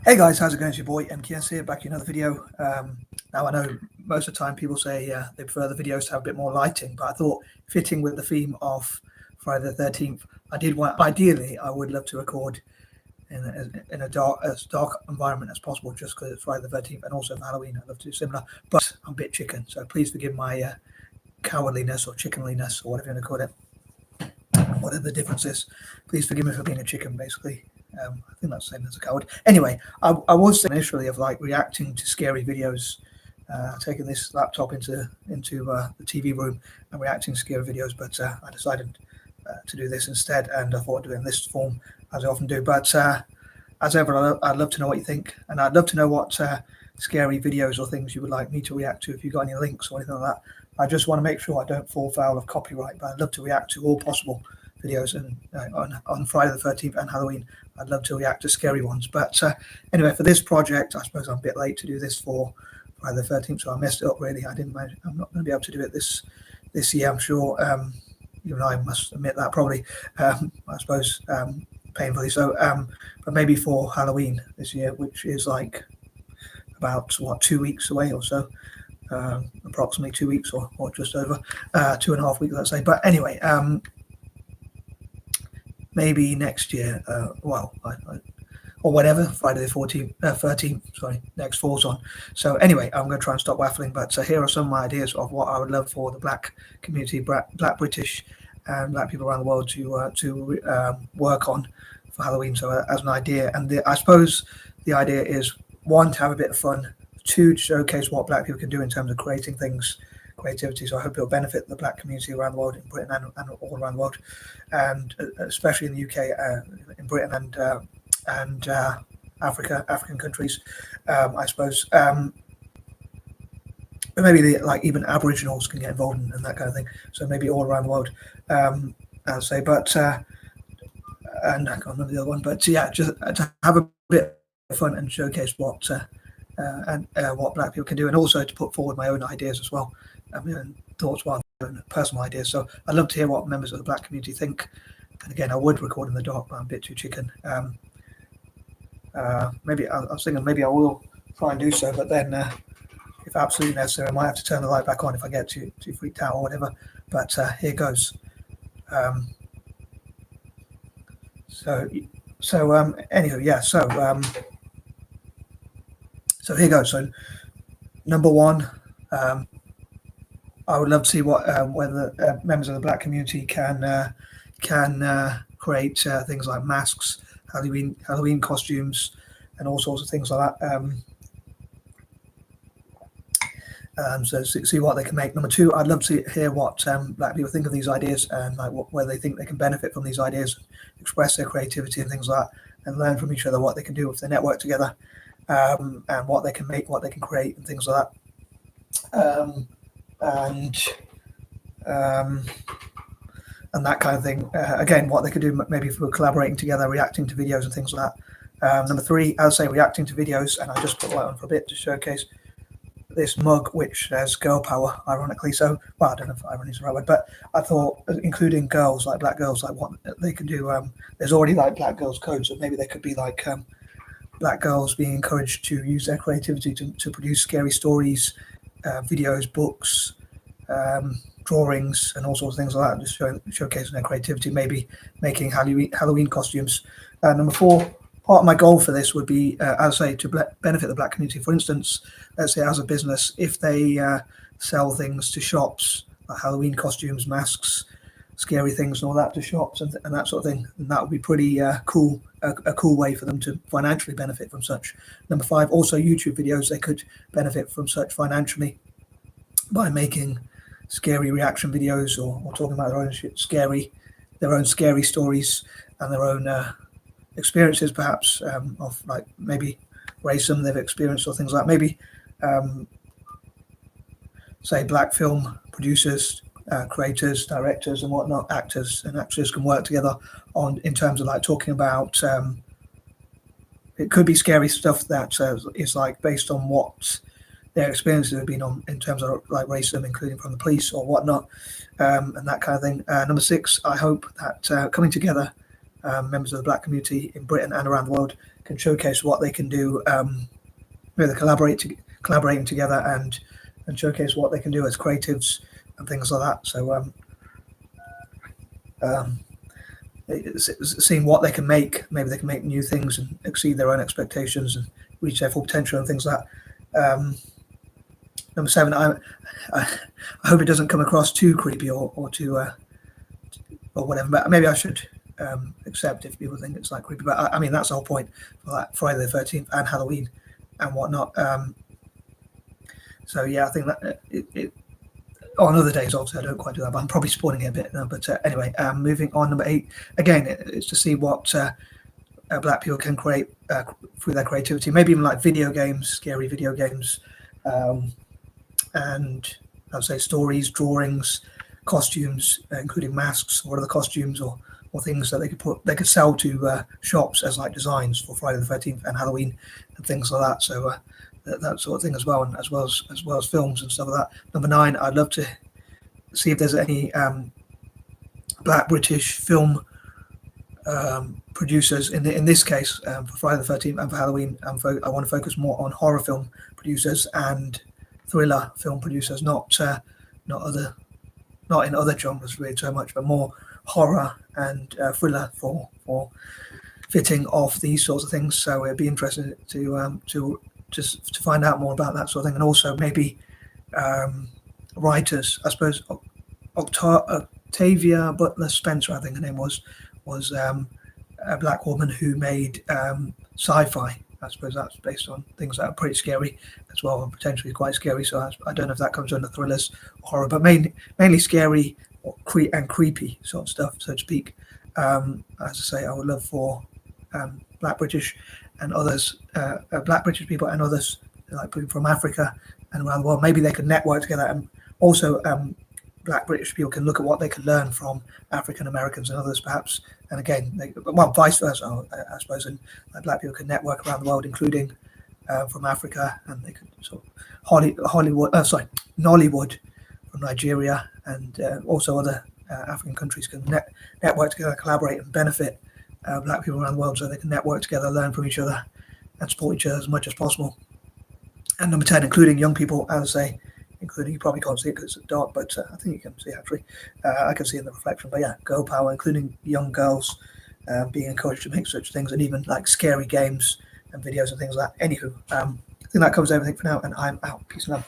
Hey guys, how's it going? It's your boy MKS here, back in another video. Now I know most of the time people say they prefer the videos to have a bit more lighting, but I thought fitting with the theme of Friday the 13th, I did want, ideally, I would love to record in a dark, as dark environment as possible, just because it's Friday the 13th, and also for Halloween I'd love to do similar, but I'm a bit chicken, so please forgive my cowardliness or chickenliness or whatever you want to call it, whatever the difference is. Please forgive me for being a chicken, basically. I think that's the same as a coward. Anyway, I was thinking initially of like reacting to scary videos, taking this laptop into the TV room and reacting to scary videos, but I decided to do this instead, and I thought doing this form as I often do. But as ever, I'd love to know what you think, and I'd love to know what scary videos or things you would like me to react to. If you've got any links or anything like that, I just want to make sure I don't fall foul of copyright. But I'd love to react to all possible videos, and on Friday the 13th and Halloween I'd love to react to scary ones. But anyway, for this project, I suppose I'm a bit late to do this for Friday the 13th, so I messed it up really. I'm not going to be able to do it this year, I'm sure. Even I must admit that, probably, I suppose, painfully so. But maybe for Halloween this year, which is like about 2 weeks away or so, approximately 2 weeks or just over 2.5 weeks, let's say. But anyway, maybe next year, or whatever, Friday the 13th, sorry, next falls on. So anyway, I'm going to try and stop waffling, but here are some of my ideas of what I would love for the black community, black British and black people around the world to work on for Halloween. So as an idea, and I suppose the idea is, one, to have a bit of fun, two, to showcase what black people can do in terms of creating things, creativity. So I hope it'll benefit the black community around the world, in Britain and all around the world, and especially in the UK, in Britain and African countries, I suppose. But maybe even Aboriginals can get involved in that kind of thing. So maybe all around the world, I'll say. But and I can't remember the other one. But yeah, just to have a bit of fun and showcase what what black people can do, and also to put forward my own ideas as well, my own thoughts, my own personal ideas. So I'd love to hear what members of the black community think. And again, I would record in the dark, but I'm a bit too chicken. Maybe I was thinking maybe I will try and do so, but then if absolutely necessary, I might have to turn the light back on if I get too freaked out or whatever. But here goes. Anywho, yeah. So here goes. So number one, I would love to see whether members of the black community can create things like masks, Halloween costumes, and all sorts of things like that. So see what they can make. Number two, I'd love to hear what black people think of these ideas, and whether they think they can benefit from these ideas, express their creativity and things like that, and learn from each other what they can do if they network together, and what they can make, what they can create, and things like that. And that kind of thing. Again, what they could do maybe if we were collaborating together, reacting to videos and things like that. Number three, I would say reacting to videos, and I just put light on for a bit to showcase this mug, which says girl power, ironically. So, well, I don't know if irony is the right word, but I thought including girls, like black girls, like what they can do. There's already like black girls codes, so maybe they could be like black girls being encouraged to use their creativity to produce scary stories, videos, books, drawings, and all sorts of things like that, just showcasing their creativity, maybe making Halloween costumes. Number four, part of my goal for this would be, as I say, to benefit the black community. For instance, let's say as a business, if they sell things to shops, like Halloween costumes, masks, scary things and all that to shops and that sort of thing, and that would be pretty cool, a cool way for them to financially benefit from such. Number five, also YouTube videos, they could benefit from such financially by making scary reaction videos or talking about their own scary stories and their own experiences, perhaps, of like maybe racism they've experienced or things like that. Maybe say black film producers, creators, directors and whatnot, actors and actresses can work together in terms of like talking about it could be scary stuff that is like based on what their experiences have been on in terms of like racism, including from the police or whatnot, and that kind of thing. Number six, I hope that coming together members of the Black community in Britain and around the world can showcase what they can do, with collaborating together and showcase what they can do as creatives and things like that. So seeing what they can make, maybe they can make new things and exceed their own expectations and reach their full potential and things like that. Number 7, I hope it doesn't come across too creepy or too or whatever, but maybe I should accept if people think it's like creepy. But I mean, that's the whole point for like Friday the 13th and Halloween and whatnot. So yeah, I think that it on other days, obviously, I don't quite do that, but I'm probably spoiling it a bit now. But anyway, moving on, number 8. Again, it's to see what Black people can create through their creativity. Maybe even like video games, scary video games, and I'd say stories, drawings, costumes, including masks or other costumes or things that they could sell to shops as like designs for Friday the 13th and Halloween and things like that. So that sort of thing as well, and as well as films and stuff like that. Number 9, I'd love to see if there's any Black British film producers in this case for Friday the 13th and for Halloween. I want to focus more on horror film producers and thriller film producers, not in other genres really so much, but more horror and thriller for fitting off these sorts of things. So it'd be interesting to find out more about that sort of thing, and also maybe writers. I suppose Octavia Butler Spencer, I think her name was a Black woman who made sci-fi. I suppose that's based on things that are pretty scary as well, and potentially quite scary. So I don't know if that comes under thrillers or horror, but mainly scary and creepy sort of stuff, so to speak. As I say, I would love for Black British and others, Black British people and others, like people from Africa and around the world. Maybe they could network together, and also Black British people can look at what they can learn from African Americans and others, perhaps. And again, vice versa, I suppose. And Black people can network around the world, including from Africa, and they could sort of Nollywood from Nigeria, and also other African countries can network together, collaborate, and benefit Black people around the world, so they can network together, learn from each other, and support each other as much as possible. And number 10, including young people, as I say, including, you probably can't see it because it's dark, but I think you can see actually. I can see in the reflection, but yeah, girl power, including young girls being encouraged to make such things, and even like scary games and videos and things like that. Anywho, I think that covers everything for now, and I'm out. Peace and love.